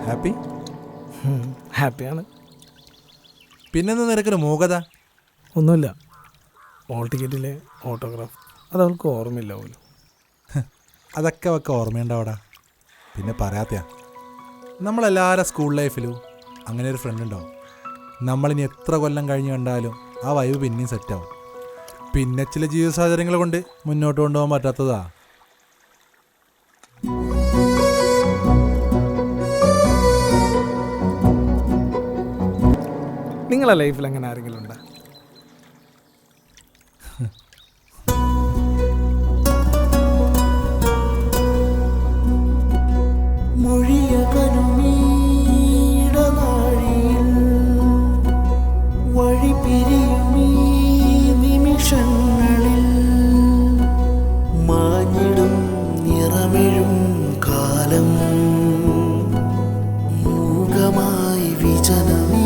Happy? ഹാപ്പിയാണ്. പിന്നെന്താ നിനക്കൊരു മൂകത? ഒന്നുമില്ല, ഹോൾ ടിക്കറ്റിലെ ഓട്ടോഗ്രാഫ് അതവൾക്ക് ഓർമ്മയില്ല പോലും. അതൊക്കെ അവൾക്ക് ഓർമ്മയുണ്ടാവടാ. പിന്നെ പറയാത്തയാ, നമ്മളെല്ലാവരും സ്കൂൾ ലൈഫിലും അങ്ങനെ ഒരു ഫ്രണ്ട് ഉണ്ടാവും. നമ്മളിനി എത്ര കൊല്ലം കഴിഞ്ഞ് കണ്ടാലും ആ വൈബ് പിന്നെയും സെറ്റാവും. പിന്നെ ചില ജീവിത സാഹചര്യങ്ങൾ കൊണ്ട് മുന്നോട്ട് കൊണ്ടുപോകാൻ പറ്റാത്തതാ. നിങ്ങളെ ലൈഫിൽ അങ്ങനെ ആരെങ്കിലും ഉണ്ടോ? കാലം മൂകമായി വിജനമേ